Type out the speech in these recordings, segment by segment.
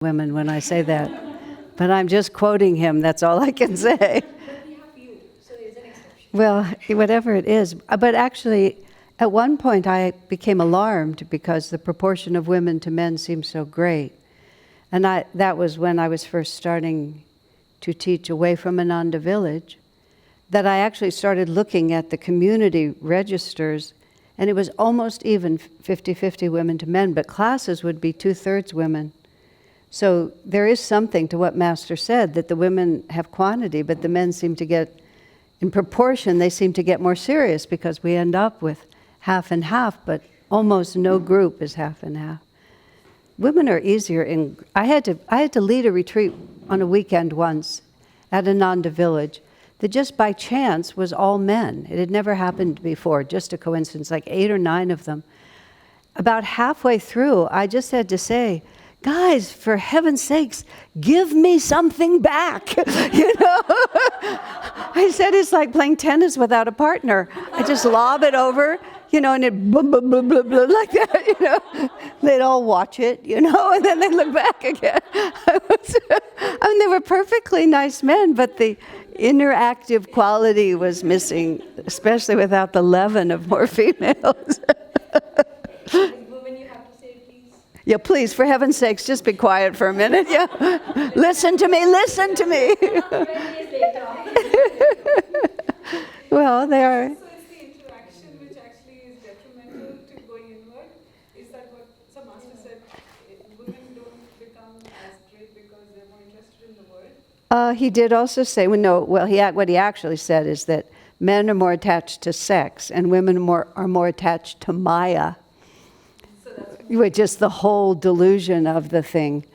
women when I say that. But I'm just quoting him, that's all I can say. But we have you, so there's an exception. Well, whatever it is. But actually, at one point I became alarmed because the proportion of women to men seemed so great. And that was when I was first starting to teach away from Ananda village, that I actually started looking at the community registers, and it was almost even 50-50 women to men, but classes would be 2/3 women. So there is something to what Master said, that the women have quantity, but the men seem to get, in proportion, they seem to get more serious because we end up with half and half, but almost no group is half and half. Women are easier. I had to lead a retreat on a weekend once at Ananda village that just by chance was all men. It had never happened before, just a coincidence, like 8 or 9 of them. About halfway through, I just had to say, guys, for heaven's sakes, give me something back. You know, I said it's like playing tennis without a partner. I just lob it over, you know, and it blah, blah, blah, blah, blah, like that, you know. They'd all watch it, you know, and then they'd look back again. I mean, they were perfectly nice men, but the interactive quality was missing, especially without the leaven of more females. Yeah, please, for heaven's sakes, just be quiet for a minute. Yeah, listen to me, listen to me. Well, they are. So it's the interaction which actually is detrimental to going inward. Is that what some master said? Women don't become as great because they're more interested in the word? He did also say, what he actually said is that men are more attached to sex and women are more attached to Maya. Which is the whole delusion of the thing.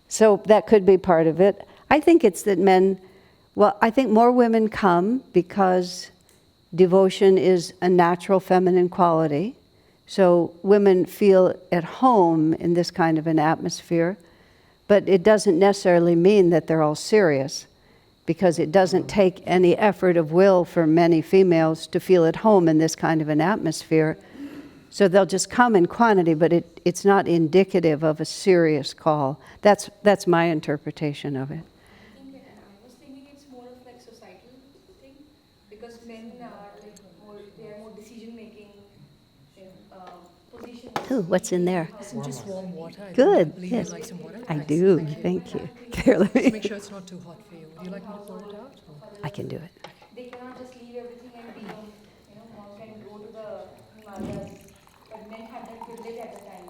So that could be part of it. I think it's that I think more women come because devotion is a natural feminine quality. So women feel at home in this kind of an atmosphere, but it doesn't necessarily mean that they're all serious, because it doesn't take any effort of will for many females to feel at home in this kind of an atmosphere. So they'll just come in quantity, but it's not indicative of a serious call. That's my interpretation of it. I was thinking it's more of like societal thing, because men are they are more decision-making positions. Ooh, what's in there? Some just warm water. Good, Believe yes. you'd like some water? I do, thank you. Here, let Just me. make sure it's not too hot for you. Would you like me to pour it out? I can do it. They cannot just leave everything and be, monk and go to the Himalayas. But men had that privilege at the time.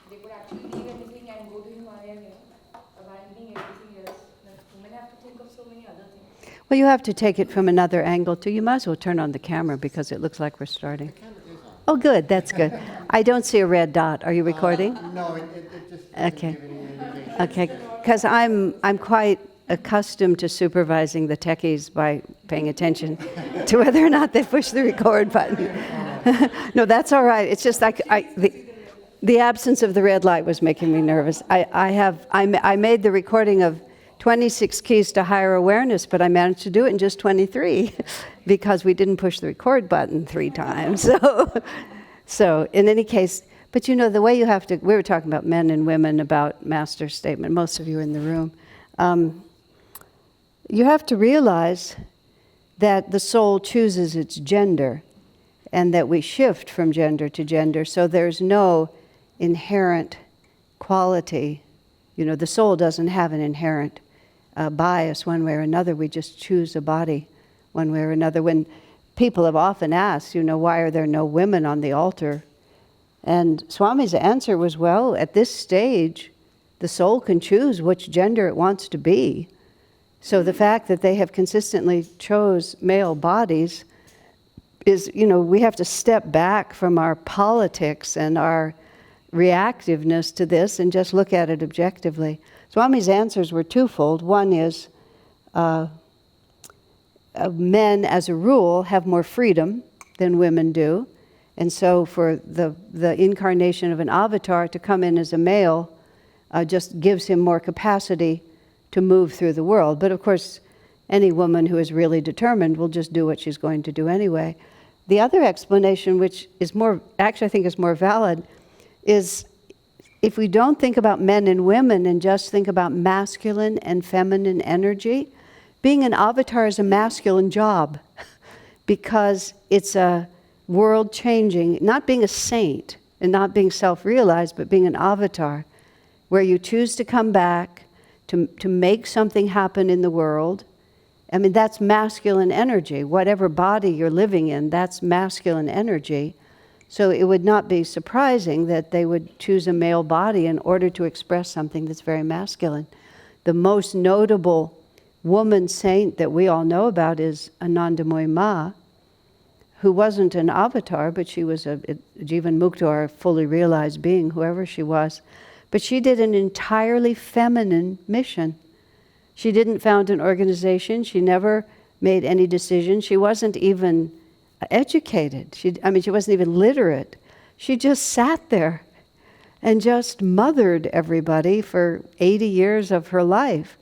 They could actually leave everything and go to Himalayas, abandoning everything else. Like, women have to think of so many other things. Well, you have to take it from another angle too. You might as well turn on the camera because it looks like we're starting. Oh, good, that's good. I don't see a red dot. Are you recording? No, it just Okay. doesn't give any indication. Okay, because I'm quite accustomed to supervising the techies by paying attention to whether or not they push the record button. No, that's all right. It's just like the absence of the red light was making me nervous. I made the recording of 26 keys to higher awareness, but I managed to do it in just 23 because we didn't push the record button 3 times. So in any case, but the way you have to, we were talking about men and women, about Master's statement, most of you are in the room. You have to realize that the soul chooses its gender and that we shift from gender to gender, so there's no inherent quality. The soul doesn't have an inherent bias one way or another. We just choose a body one way or another. When people have often asked, why are there no women on the altar? And Swami's answer was, well, at this stage, the soul can choose which gender it wants to be. So the fact that they have consistently chose male bodies is, we have to step back from our politics and our reactiveness to this and just look at it objectively. Swami's answers were twofold. One is men, as a rule, have more freedom than women do. And so for the incarnation of an avatar to come in as a male just gives him more capacity to move through the world. But of course, any woman who is really determined will just do what she's going to do anyway. The other explanation, which is I think is more valid, is if we don't think about men and women and just think about masculine and feminine energy, being an avatar is a masculine job because it's a world changing, not being a saint and not being self-realized, but being an avatar where you choose to come back to make something happen in the world. I mean, that's masculine energy. Whatever body you're living in, that's masculine energy. So it would not be surprising that they would choose a male body in order to express something that's very masculine. The most notable woman saint that we all know about is Ananda Ma, who wasn't an avatar, but she was a Jivan Mukta, or a fully realized being, whoever she was. But she did an entirely feminine mission. She didn't found an organization. She never made any decisions. She wasn't even educated. She wasn't even literate. She just sat there and just mothered everybody for 80 years of her life.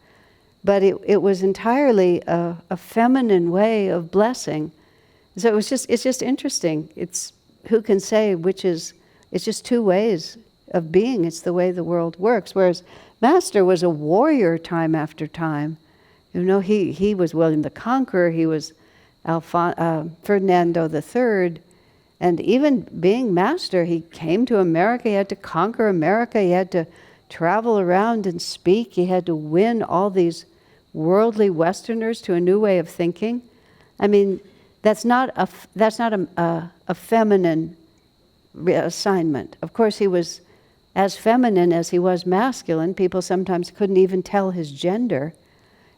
But it was entirely a feminine way of blessing. So it's just interesting. It's who can say which is, it's just two ways of being. It's the way the world works. Whereas Master was a warrior time after time. You know, he was William the Conqueror. He was Ferdinando III. And even being Master, he came to America. He had to conquer America. He had to travel around and speak. He had to win all these worldly Westerners to a new way of thinking. I mean, that's not a feminine assignment. Of course, he was as feminine as he was masculine. People sometimes couldn't even tell his gender.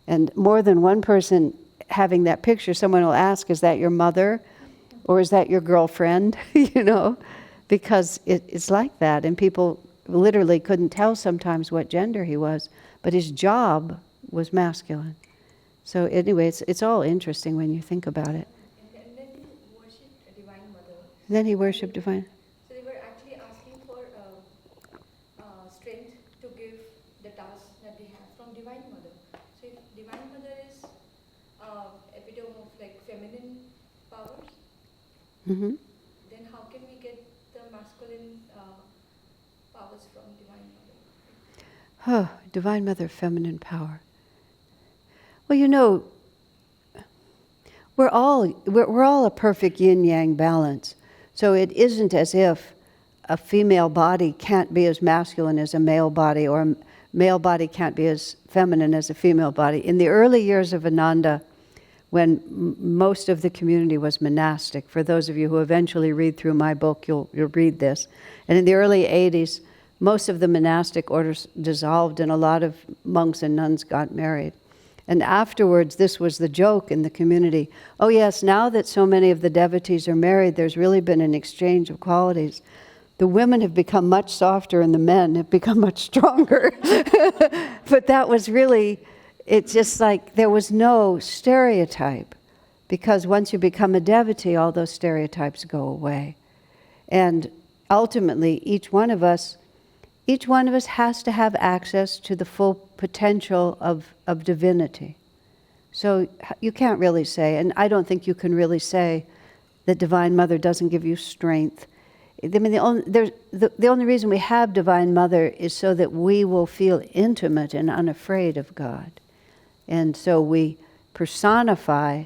And more than one person having that picture, someone will ask, is that your mother? Or is that your girlfriend? You know, because it's like that. And people literally couldn't tll sometimes what gender he was. But his job was masculine. So anyway, it's all interesting when you think about it. And then he worshipped Divine Mother. Then he worshipped Divine. So they were actually asking for strength to give the task that they have from Divine Mother. So if Divine Mother is epitome of like feminine powers, Mm-hmm. then how can we get the masculine powers from Divine Mother? Oh, Divine Mother, feminine power. Well, you know, we're all a perfect yin-yang balance. So it isn't as if a female body can't be as masculine as a male body, or a male body can't be as feminine as a female body. In the early years of Ananda, when most of the community was monastic, for those of you who eventually read through my book, you'll read this. And in the early 80s, most of the monastic orders dissolved and a lot of monks and nuns got married. And afterwards, this was the joke in the community. Oh yes, now that so many of the devotees are married, there's really been an exchange of qualities. The women have become much softer and the men have become much stronger. But that was really, it's just like there was no stereotype. Because once you become a devotee, all those stereotypes go away. And ultimately, each one of us has to have access to the full potential of divinity. So you can't really say, and I don't think you can really say that Divine Mother doesn't give you strength. I mean, the only reason we have Divine Mother is so that we will feel intimate and unafraid of God. And so we personify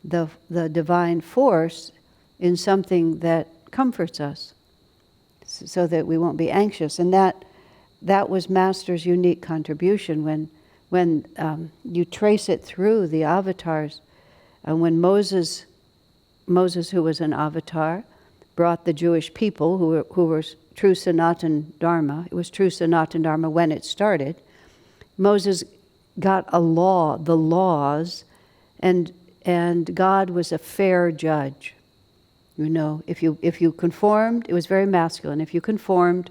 the divine force in something that comforts us, so that we won't be anxious. And that was Master's unique contribution when you trace it through the avatars. And when Moses, who was an avatar, brought the Jewish people, who were true Sanatan Dharma, it was true Sanatan Dharma when it started, Moses got the laws, and God was a fair judge. You know, if you conformed, it was very masculine. If you conformed,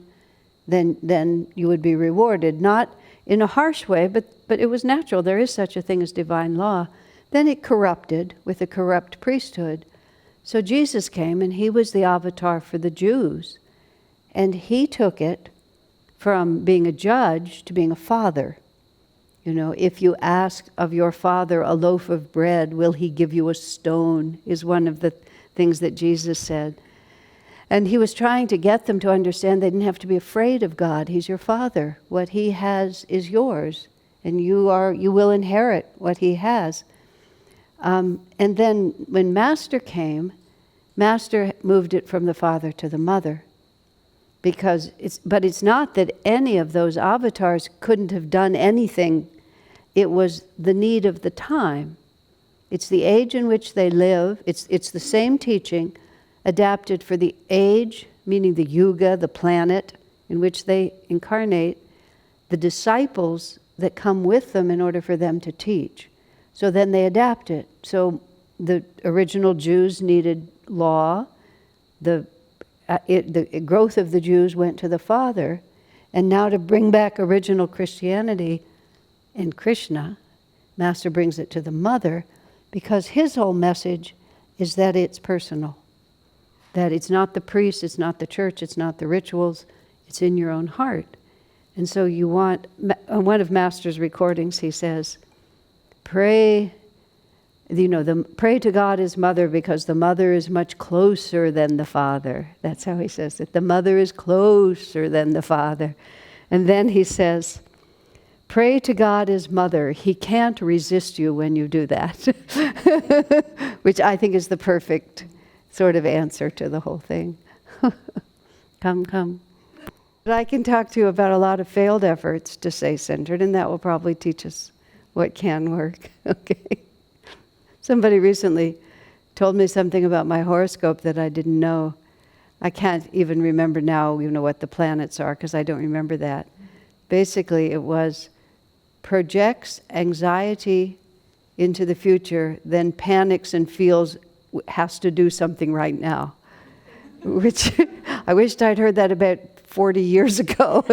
then you would be rewarded, not in a harsh way, but it was natural. There is such a thing as divine law. Then it corrupted with a corrupt priesthood. So Jesus came, and he was the avatar for the Jews, and he took it from being a judge to being a father. You know, if you ask of your father a loaf of bread, will he give you a stone, is one of the things that Jesus said. And he was trying to get them to understand they didn't have to be afraid of God. He's your Father. What He has is yours, and you will inherit what He has. And then when Master came, Master moved it from the Father to the Mother. But it's not that any of those avatars couldn't have done anything. It was the need of the time. It's the age in which they live. It's the same teaching adapted for the age, meaning the yuga, the planet in which they incarnate, the disciples that come with them in order for them to teach. So then they adapt it. So the original Jews needed law. The growth of the Jews went to the Father. And now to bring back original Christianity in Krishna, Master brings it to the Mother, because his whole message is that it's personal. That it's not the priest, it's not the church, it's not the rituals, it's in your own heart. And so you want, on one of Master's recordings he says, pray to God as Mother, because the Mother is much closer than the Father. That's how he says it. The Mother is closer than the Father. And then he says, pray to God as Mother. He can't resist you when you do that. Which I think is the perfect sort of answer to the whole thing. Come. But I can talk to you about a lot of failed efforts to stay centered, and that will probably teach us what can work. Okay. Somebody recently told me something about my horoscope that I didn't know. I can't even remember now, what the planets are, because I don't remember that. Basically, it was projects anxiety into the future, then panics and feels has to do something right now. Which I wished I'd heard that about 40 years ago.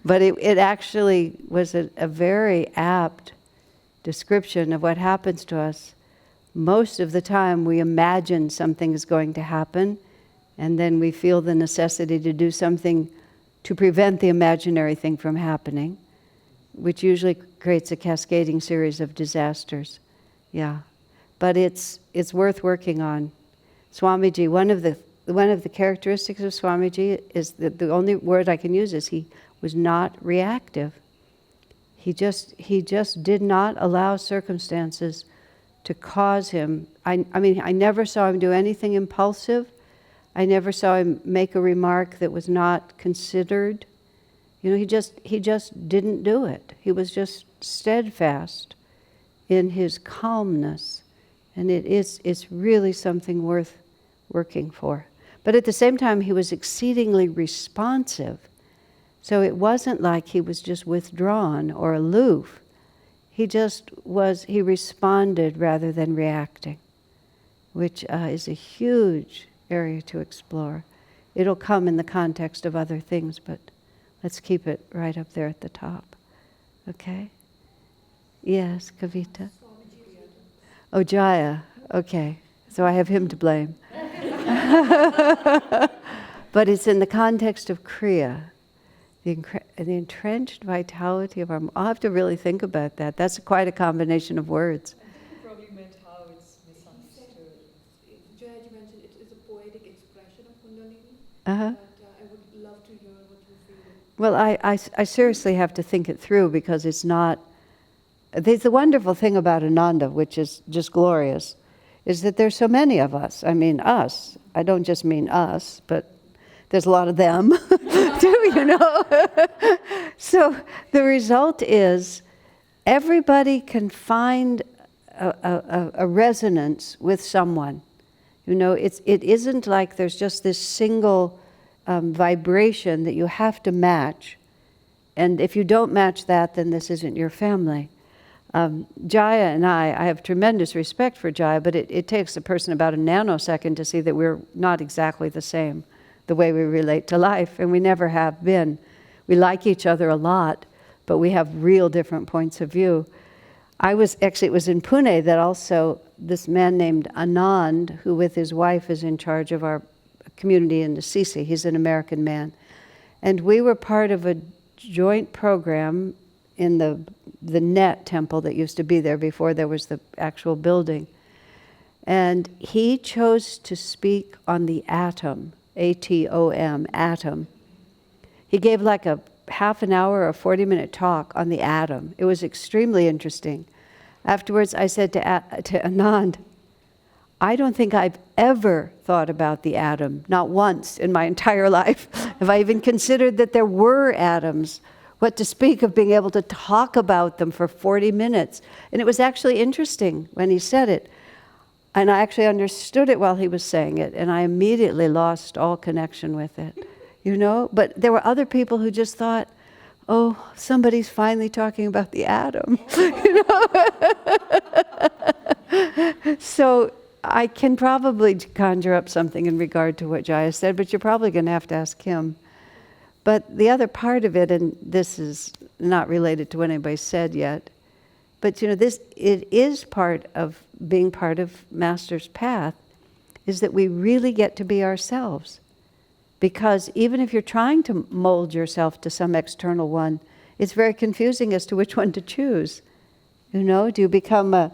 But it actually was a very apt description of what happens to us. Most of the time we imagine something is going to happen, and then we feel the necessity to do something to prevent the imaginary thing from happening, which usually creates a cascading series of disasters. Yeah. But it's worth working on. Swamiji, one of the characteristics of Swamiji is that the only word I can use is he was not reactive. He just did not allow circumstances to cause him. I never saw him do anything impulsive. I never saw him make a remark that was not considered. He just didn't do it. He was just steadfast in his calmness. And it's really something worth working for. But at the same time, he was exceedingly responsive. So it wasn't like he was just withdrawn or aloof. He responded rather than reacting, which is a huge area to explore. It'll come in the context of other things, but let's keep it right up there at the top. Okay? Yes, Kavita? Oh, Jaya. Okay. So I have him to blame. But it's in the context of Kriya. The entrenched vitality of our... I'll have to really think about that. That's quite a combination of words. I think you probably meant how it's misunderstood. Jaya mentioned it is a poetic expression of Kundalini. Uh-huh. But I would love to hear what you feel. Well, I seriously have to think it through, because it's not... The wonderful thing about Ananda, which is just glorious, is that there's so many of us. I mean, us. I don't just mean us, but there's a lot of them, too, So the result is everybody can find a resonance with someone. It isn't like there's just this single vibration that you have to match. And if you don't match that, then this isn't your family. Jaya and I have tremendous respect for Jaya, but it takes a person about a nanosecond to see that we're not exactly the same, the way we relate to life, and we never have been. We like each other a lot, but we have real different points of view. It was in Pune that also this man named Ananda, who with his wife is in charge of our community in Assisi, he's an American man, and we were part of a joint program in the net temple that used to be there before there was the actual building. And he chose to speak on the atom, A-T-O-M, atom. He gave like a half an hour or 40-minute talk on the atom. It was extremely interesting. Afterwards, I said to Anand, I don't think I've ever thought about the atom, not once in my entire life. Have I even considered that there were atoms? What to speak of being able to talk about them for 40 minutes. And it was actually interesting when he said it. And I actually understood it while he was saying it, and I immediately lost all connection with it, you know? But there were other people who just thought, oh, somebody's finally talking about the atom, you know? So I can probably conjure up something in regard to what Jaya said, but you're probably going to have to ask him. But the other part of it, and this is not related to what anybody said yet, but you know, it is part of being part of Master's path, is that we really get to be ourselves. Because even if you're trying to mold yourself to some external one, it's very confusing as to which one to choose. You know, do you become a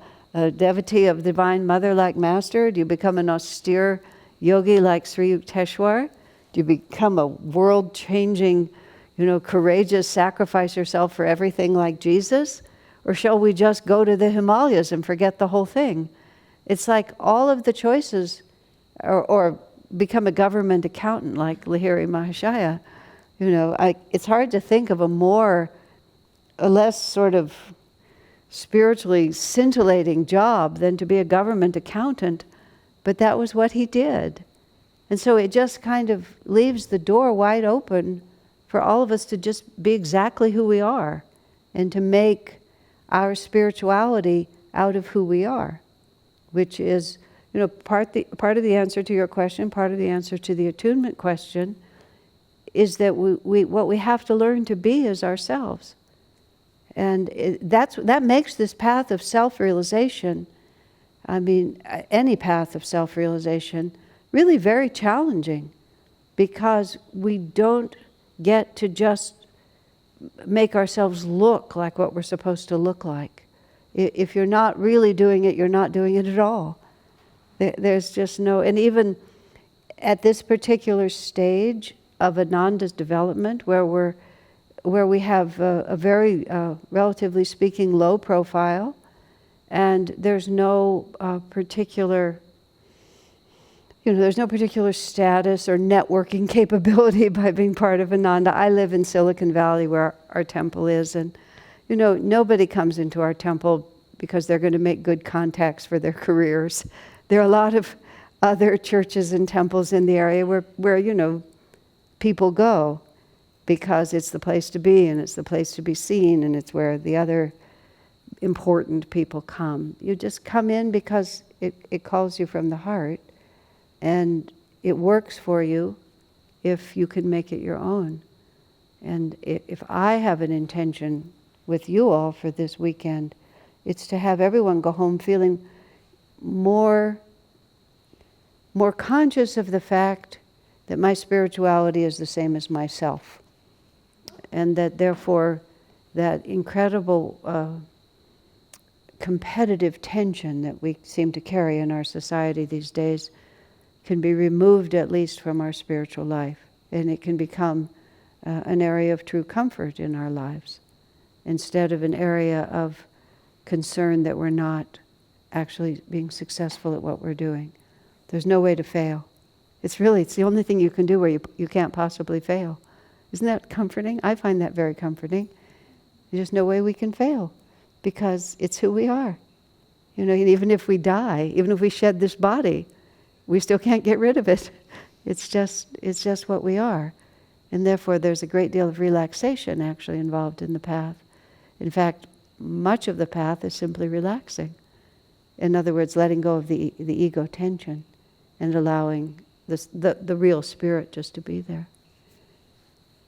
devotee of Divine Mother like Master? Do you become an austere yogi like Sri Yukteswar? Do you become a world-changing, you know, courageous, sacrifice yourself for everything like Jesus? Or shall we just go to the Himalayas and forget the whole thing? It's like all of the choices, or become a government accountant like Lahiri Mahashaya. You know, it's hard to think of a less sort of spiritually scintillating job than to be a government accountant. But that was what he did. And so it just kind of leaves the door wide open for all of us to just be exactly who we are and to make our spirituality out of who we are, which is, you know, part of the answer to your question, part of the answer to the attunement question, is that what we have to learn to be is ourselves. And that makes this path of self-realization, I mean, any path of self-realization, really very challenging, because we don't get to just make ourselves look like what we're supposed to look like. If you're not really doing it, you're not doing it at all. There's just no, and even at this particular stage of Ananda's development, where we have a very, relatively speaking, low profile, and there's no particular, you know, there's no particular status or networking capability by being part of Ananda. I live in Silicon Valley where our temple is, and you know, nobody comes into our temple because they're going to make good contacts for their careers. There are a lot of other churches and temples in the area where you know, people go because it's the place to be and it's the place to be seen and it's where the other important people come. You just come in because it calls you from the heart, and it works for you if you can make it your own. And if I have an intention with you all for this weekend, it's to have everyone go home feeling more conscious of the fact that my spirituality is the same as myself. And that therefore, that incredible competitive tension that we seem to carry in our society these days can be removed, at least from our spiritual life. And it can become an area of true comfort in our lives, instead of an area of concern that we're not actually being successful at what we're doing. There's no way to fail. It's the only thing you can do where you can't possibly fail. Isn't that comforting? I find that very comforting. There's no way we can fail, because it's who we are. You know, and even if we die, even if we shed this body, we still can't get rid of it. It's just what we are. And therefore there's a great deal of relaxation actually involved in the path. In fact, much of the path is simply relaxing. In other words, letting go of the ego tension and allowing the real spirit just to be there.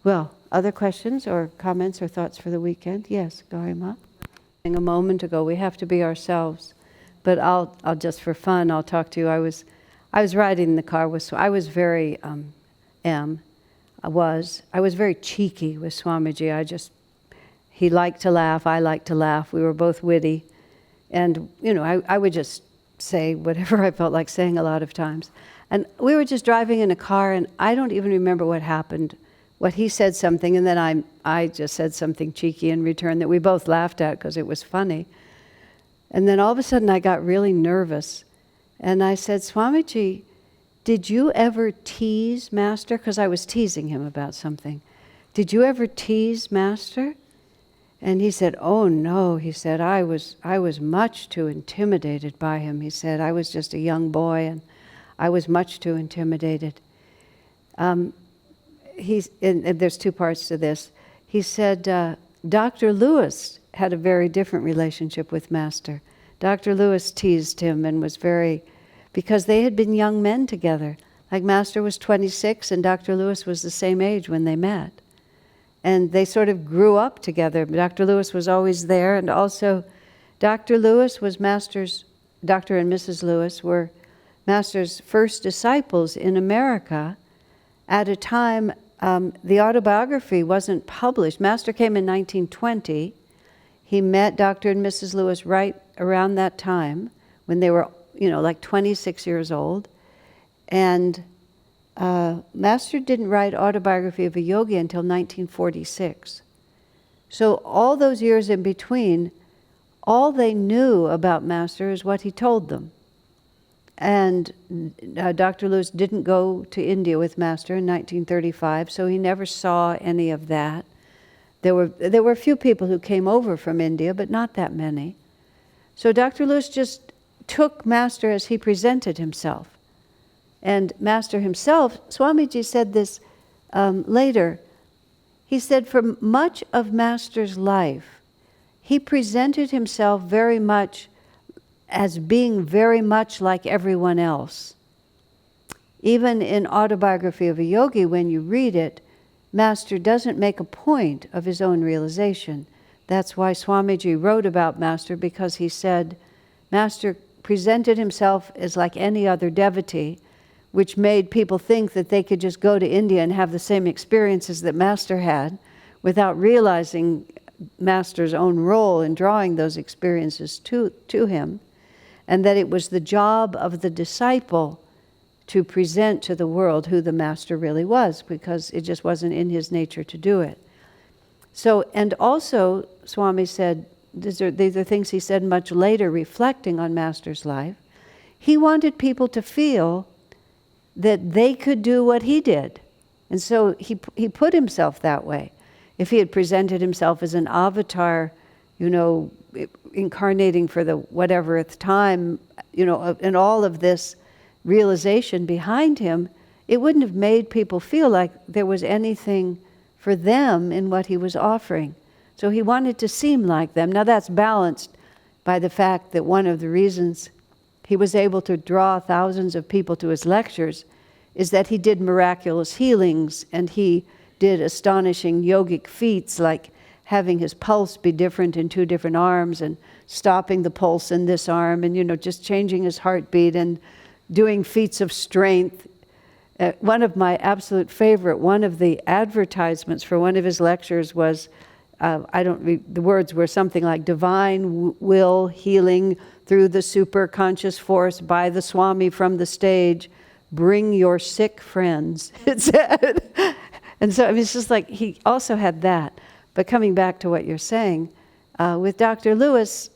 Well, other questions or comments or thoughts for the weekend? Yes, Garima. A moment ago, we have to be ourselves. But I'll just for fun, I'll talk to you. I was riding in the car with, I was very, I was very cheeky with Swamiji. He liked to laugh, I liked to laugh. We were both witty. And, you know, I would just say whatever I felt like saying a lot of times. And we were just driving in a car, and I don't even remember what happened. What he said something, and then I just said something cheeky in return that we both laughed at because it was funny. And then all of a sudden I got really nervous. And I said, Swamiji, did you ever tease Master? Because I was teasing him about something. Did you ever tease Master? And he said, oh no. He said, I was much too intimidated by him. He said, I was just a young boy and I was much too intimidated. And there's two parts to this. He said, Dr. Lewis had a very different relationship with Master. Dr. Lewis teased him and was because they had been young men together. Like Master was 26 and Dr. Lewis was the same age when they met. And they sort of grew up together. Dr. Lewis was always there, and also Dr. Lewis was Master's, Dr. and Mrs. Lewis were Master's first disciples in America at a time the autobiography wasn't published. Master came in 1920. He met Dr. and Mrs. Lewis right around that time when they were, like 26 years old. And Master didn't write Autobiography of a Yogi until 1946. So all those years in between, all they knew about Master is what he told them. And Dr. Lewis didn't go to India with Master in 1935, so he never saw any of that. There were a few people who came over from India, but not that many. So Dr. Lewis just took Master as he presented himself. And Master himself, Swamiji said this later, he said for much of Master's life, he presented himself very much as being very much like everyone else. Even in Autobiography of a Yogi, when you read it, Master doesn't make a point of his own realization. That's why Swamiji wrote about Master, because he said Master presented himself as like any other devotee, which made people think that they could just go to India and have the same experiences that Master had without realizing Master's own role in drawing those experiences to him, and that it was the job of the disciple to present to the world who the Master really was, because it just wasn't in his nature to do it. So, and also, Swami said, these are things he said much later, reflecting on Master's life, he wanted people to feel that they could do what he did. And so he put himself that way. If he had presented himself as an avatar, incarnating for the whateverth time, and all of this realization behind him, it wouldn't have made people feel like there was anything for them in what he was offering. So he wanted to seem like them. Now that's balanced by the fact that one of the reasons he was able to draw thousands of people to his lectures is that he did miraculous healings, and he did astonishing yogic feats like having his pulse be different in two different arms and stopping the pulse in this arm and, just changing his heartbeat and doing feats of strength. One of my absolute favorite, one of the advertisements for one of his lectures was, the words were something like divine will healing through the super conscious force by the Swami from the stage, bring your sick friends, it said. And so it's just like he also had that. But coming back to what you're saying, with Dr. Lewis,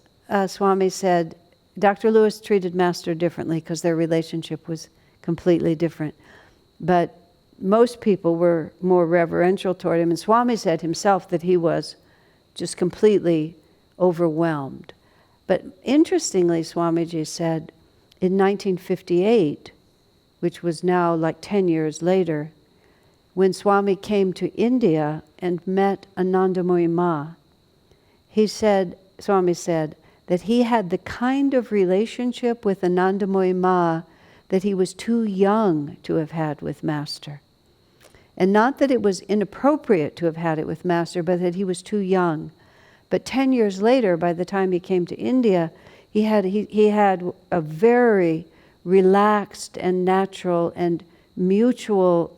Swami said, Dr. Lewis treated Master differently because their relationship was completely different. But most people were more reverential toward him. And Swami said himself that he was just completely overwhelmed. But interestingly, Swamiji said, in 1958, which was now like 10 years later, when Swami came to India and met Anandamoyi Ma, Swami said that he had the kind of relationship with Anandamoyi Ma that he was too young to have had with Master. And not that it was inappropriate to have had it with Master, but that he was too young. But 10 years later, by the time he came to India, he had a very relaxed and natural and mutual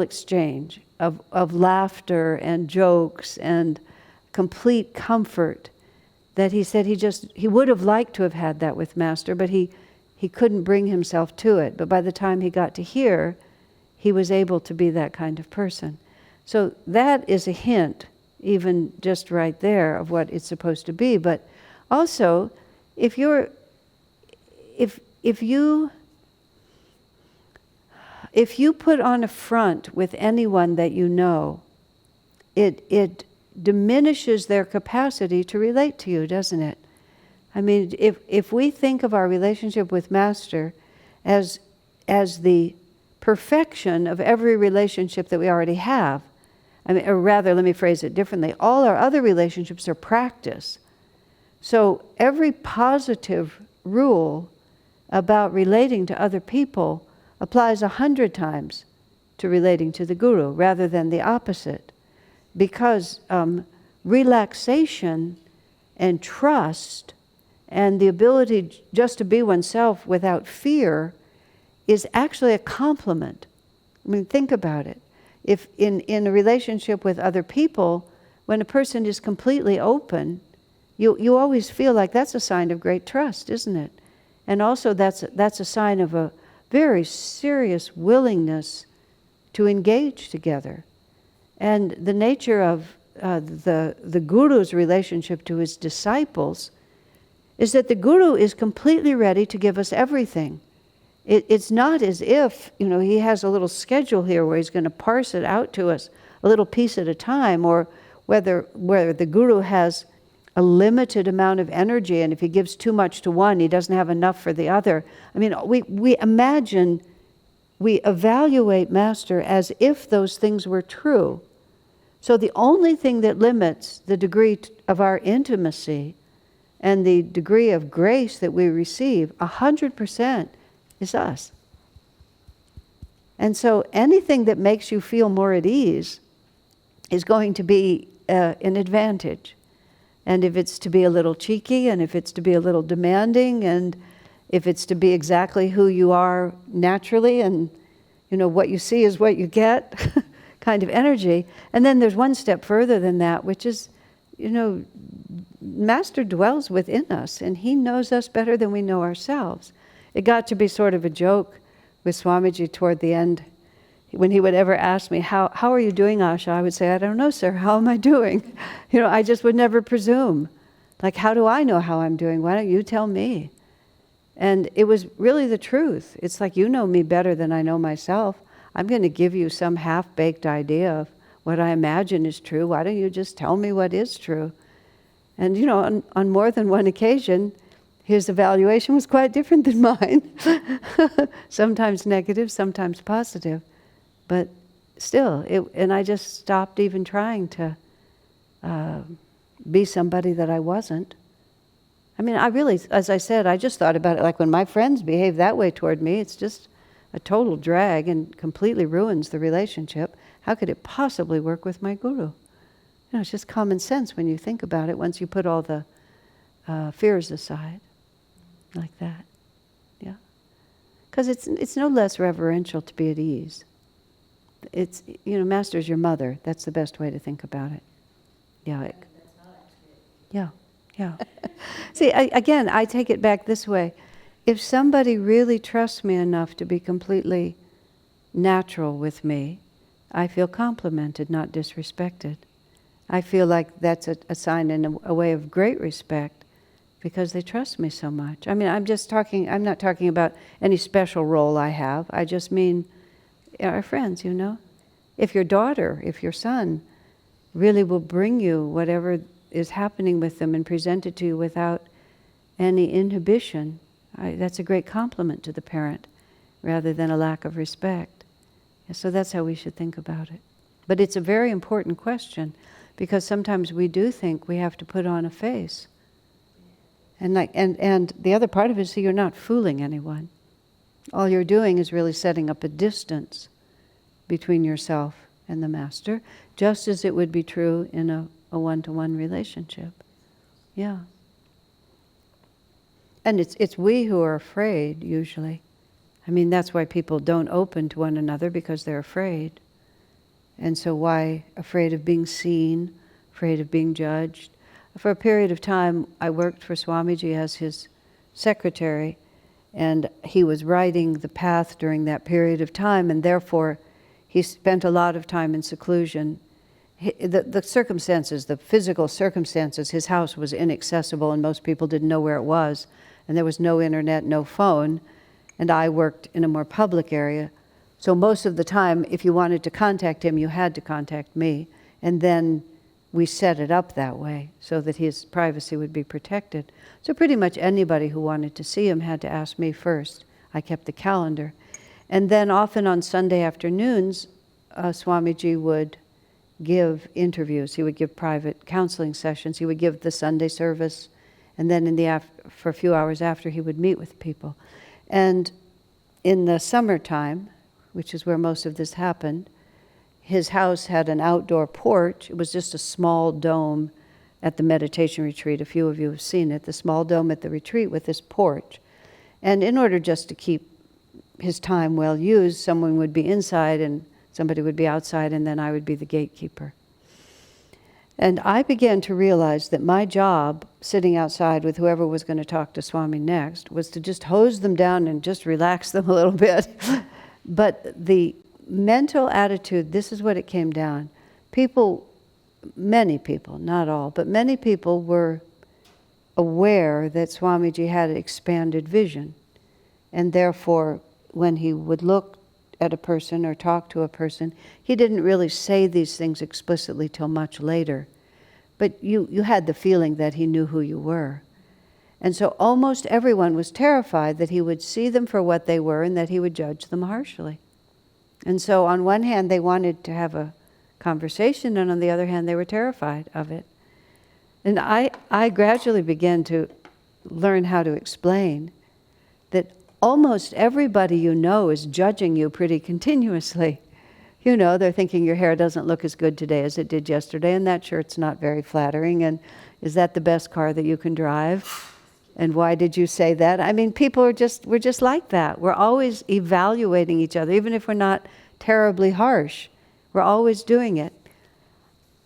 exchange of laughter and jokes and complete comfort that he said he would have liked to have had that with Master, but he couldn't bring himself to it. But by the time he got to here, he was able to be that kind of person. So that is a hint, even just right there, of what it's supposed to be. But also, if you put on a front with anyone that you know, it diminishes their capacity to relate to you, doesn't it? I mean, if we think of our relationship with Master as the perfection of every relationship that we already have, I mean, or rather, let me phrase it differently. All our other relationships are practice. So every positive rule about relating to other people applies 100 times to relating to the Guru, rather than the opposite. Because relaxation and trust and the ability just to be oneself without fear is actually a compliment. I mean, think about it. If in a relationship with other people, when a person is completely open, you always feel like that's a sign of great trust, isn't it? And also that's a sign of a very serious willingness to engage together. And the nature of the Guru's relationship to his disciples is that the Guru is completely ready to give us everything. It's not as if, he has a little schedule here where he's going to parse it out to us a little piece at a time, or where the Guru has a limited amount of energy, and if he gives too much to one, he doesn't have enough for the other. I mean, we evaluate Master as if those things were true. So the only thing that limits the degree of our intimacy and the degree of grace that we receive 100% is us. And so anything that makes you feel more at ease is going to be an advantage. And if it's to be a little cheeky, and if it's to be a little demanding, and if it's to be exactly who you are naturally, and what you see is what you get kind of energy. And then there's one step further than that, which is, Master dwells within us, and he knows us better than we know ourselves. It got to be sort of a joke with Swamiji toward the end. When he would ever ask me, how are you doing, Asha? I would say, I don't know, sir. How am I doing? I just would never presume. Like, how do I know how I'm doing? Why don't you tell me? And it was really the truth. It's like, you know me better than I know myself. I'm going to give you some half-baked idea of what I imagine is true. Why don't you just tell me what is true? And, on more than one occasion, his evaluation was quite different than mine. Sometimes negative, sometimes positive. But still, and I just stopped even trying to be somebody that I wasn't. I mean, I really, as I said, I just thought about it like when my friends behave that way toward me, it's just a total drag and completely ruins the relationship. How could it possibly work with my Guru? It's just common sense when you think about it, once you put all the fears aside, like that. Yeah. Because it's no less reverential to be at ease. It's, Master's your mother. That's the best way to think about it. Yeah. Yeah. See, again, I take it back this way. If somebody really trusts me enough to be completely natural with me, I feel complimented, not disrespected. I feel like that's a sign and a way of great respect because they trust me so much. I mean, I'm not talking about any special role I have. I just mean our friends, If your daughter, if your son really will bring you whatever is happening with them and present it to you without any inhibition, that's a great compliment to the parent rather than a lack of respect. So that's how we should think about it. But it's a very important question because sometimes we do think we have to put on a face. And the other part of it is you're not fooling anyone. All you're doing is really setting up a distance between yourself and the Master, just as it would be true in a one-to-one relationship. Yeah. And it's we who are afraid, usually. I mean, that's why people don't open to one another, because they're afraid. And so why? Afraid of being seen, afraid of being judged, For a period of time, I worked for Swamiji as his secretary, and he was writing the path during that period of time, and therefore he spent a lot of time in seclusion. The circumstances, the physical circumstances, his house was inaccessible and most people didn't know where it was, and there was no internet, no phone, and I worked in a more public area. So most of the time, if you wanted to contact him, you had to contact me, and then we set it up that way so that his privacy would be protected. So pretty much anybody who wanted to see him had to ask me first. I kept the calendar. And then often on Sunday afternoons, Swamiji would give interviews. He would give private counseling sessions. He would give the Sunday service, and then for a few hours after, he would meet with people. And in the summertime, which is where most of this happened, his house had an outdoor porch. It was just a small dome at the meditation retreat. A few of you have seen it, the small dome at the retreat with this porch. And in order just to keep his time well used, someone would be inside and somebody would be outside, and then I would be the gatekeeper. And I began to realize that my job, sitting outside with whoever was going to talk to Swami next, was to just hose them down and just relax them a little bit. But the mental attitude, this is what it came down. People, many people, not all, but many people were aware that Swamiji had expanded vision. And therefore, when he would look at a person or talk to a person, he didn't really say these things explicitly till much later. But you had the feeling that he knew who you were. And so almost everyone was terrified that he would see them for what they were and that he would judge them harshly. And so on one hand, they wanted to have a conversation, and on the other hand, they were terrified of it. And I gradually began to learn how to explain that almost everybody you know is judging you pretty continuously. You know, they're thinking your hair doesn't look as good today as it did yesterday, and that shirt's not very flattering, and is that the best car that you can drive? And why did you say that? I mean, we're just like that. We're always evaluating each other, even if we're not terribly harsh. We're always doing it.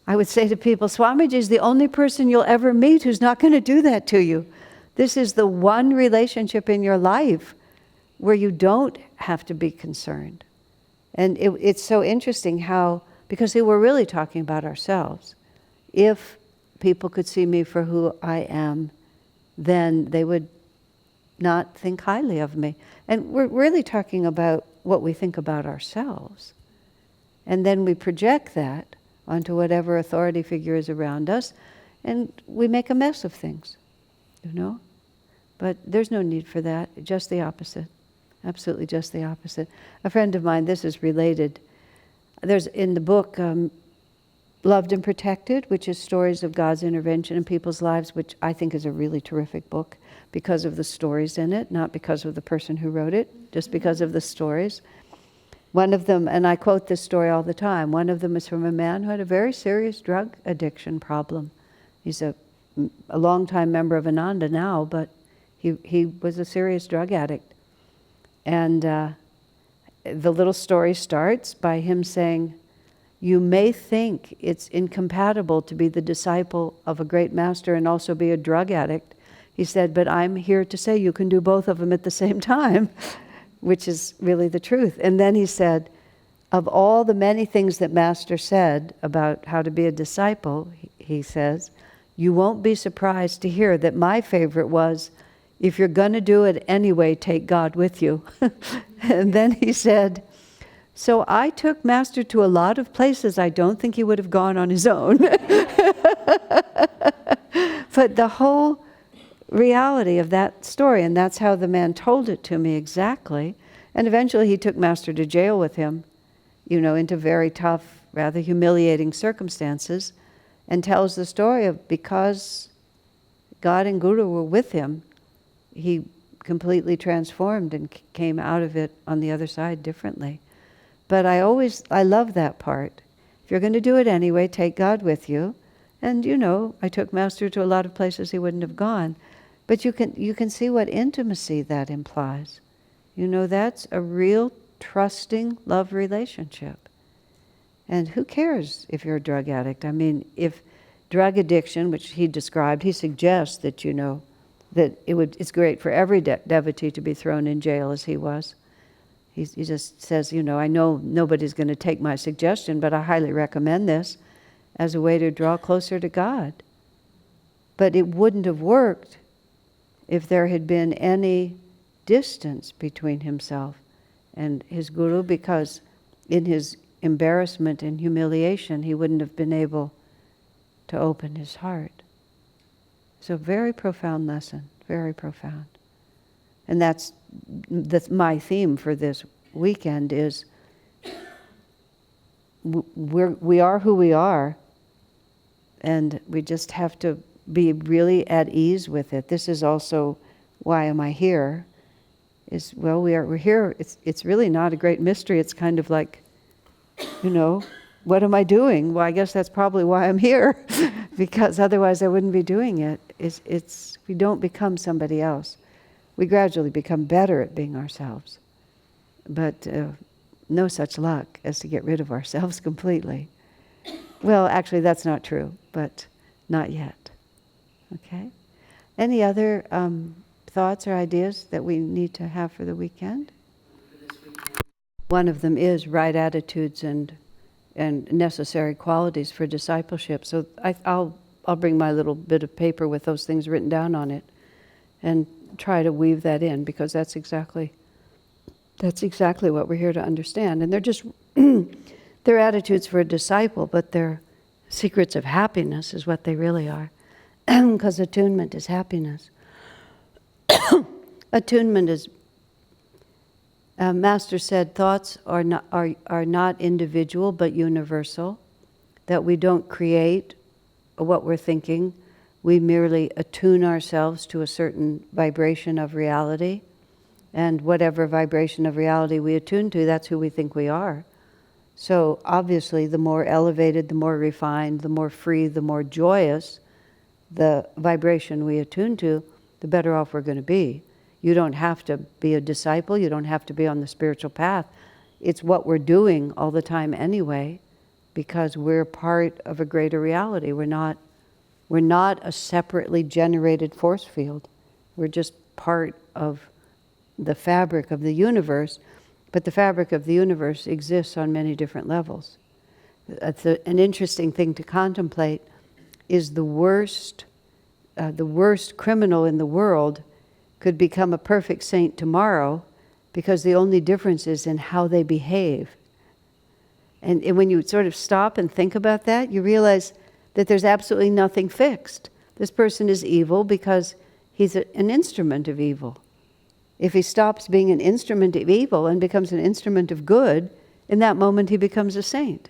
I would say to people, Swamiji is the only person you'll ever meet who's not going to do that to you. This is the one relationship in your life where you don't have to be concerned. And it's so interesting how, because they were really talking about ourselves. If people could see me for who I am, then they would not think highly of me. And we're really talking about what we think about ourselves. And then we project that onto whatever authority figure is around us, and we make a mess of things, you know? But there's no need for that, just the opposite. Absolutely just the opposite. A friend of mine, this is related. There's in the book, Loved and Protected, which is stories of God's intervention in people's lives, which I think is a really terrific book because of the stories in it, not because of the person who wrote it, just because of the stories. One of them, and I quote this story all the time, one of them is from a man who had a very serious drug addiction problem. He's a longtime member of Ananda now, but he was a serious drug addict. And the little story starts by him saying, you may think it's incompatible to be the disciple of a great master and also be a drug addict. He said, but I'm here to say you can do both of them at the same time, which is really the truth. And then he said, of all the many things that Master said about how to be a disciple, he says, you won't be surprised to hear that my favorite was, if you're going to do it anyway, take God with you. And then he said, so I took Master to a lot of places I don't think he would have gone on his own. But the whole reality of that story, and that's how the man told it to me exactly, and eventually he took Master to jail with him, you know, into very tough, rather humiliating circumstances, and tells the story of because God and Guru were with him, he completely transformed and came out of it on the other side differently. But I love that part. If you're going to do it anyway, take God with you. And you know, I took Master to a lot of places he wouldn't have gone. But you can see what intimacy that implies. You know, that's a real trusting love relationship. And who cares if you're a drug addict? I mean, if drug addiction, which he described, he suggests that, that it's great for every devotee to be thrown in jail as he was. He just says, I know nobody's going to take my suggestion, but I highly recommend this as a way to draw closer to God. But it wouldn't have worked if there had been any distance between himself and his guru, because in his embarrassment and humiliation, he wouldn't have been able to open his heart. So very profound lesson, very profound. And that's my theme for this weekend is we are who we are, and we just have to be really at ease with it. This is also why am I here? We're here. It's really not a great mystery. It's kind of like, what am I doing? Well, I guess that's probably why I'm here, because otherwise I wouldn't be doing it. We don't become somebody else. We gradually become better at being ourselves. But no such luck as to get rid of ourselves completely. Well, actually, that's not true, but not yet. Okay? Any other thoughts or ideas that we need to have for the weekend? One of them is right attitudes and necessary qualities for discipleship. So I'll bring my little bit of paper with those things written down on it and try to weave that in, because that's exactly what we're here to understand. And they're just they're attitudes for a disciple, but they're secrets of happiness is what they really are. Because attunement is happiness. Attunement is, Master said, thoughts are not individual but universal, that we don't create what we're thinking, we merely attune ourselves to a certain vibration of reality, and whatever vibration of reality we attune to, that's who we think we are. So obviously the more elevated, the more refined, the more free, the more joyous the vibration we attune to, the better off we're going to be. You don't have to be a disciple, you don't have to be on the spiritual path. It's what we're doing all the time anyway, because we're part of a greater reality. We're not a separately generated force field. We're just part of the fabric of the universe, but the fabric of the universe exists on many different levels. An interesting thing to contemplate is the worst criminal in the world could become a perfect saint tomorrow, because the only difference is in how they behave. And when you sort of stop and think about that, you realize that there's absolutely nothing fixed. This person is evil because he's an instrument of evil. If he stops being an instrument of evil and becomes an instrument of good, in that moment he becomes a saint.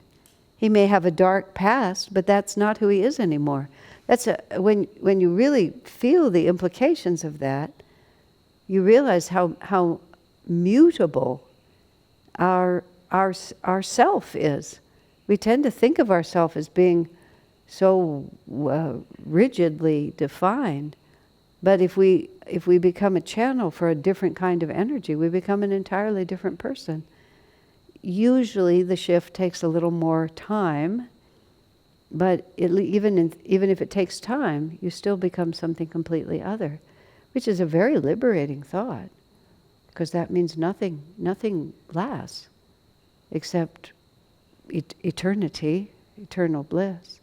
He may have a dark past, but that's not who he is anymore. When you really feel the implications of that, you realize how mutable our self is. We tend to think of ourselves as being so rigidly defined, but if we become a channel for a different kind of energy, we become an entirely different person. Usually the shift takes a little more time, but even if it takes time, you still become something completely other, which is a very liberating thought, because that means nothing lasts except eternity, eternal bliss.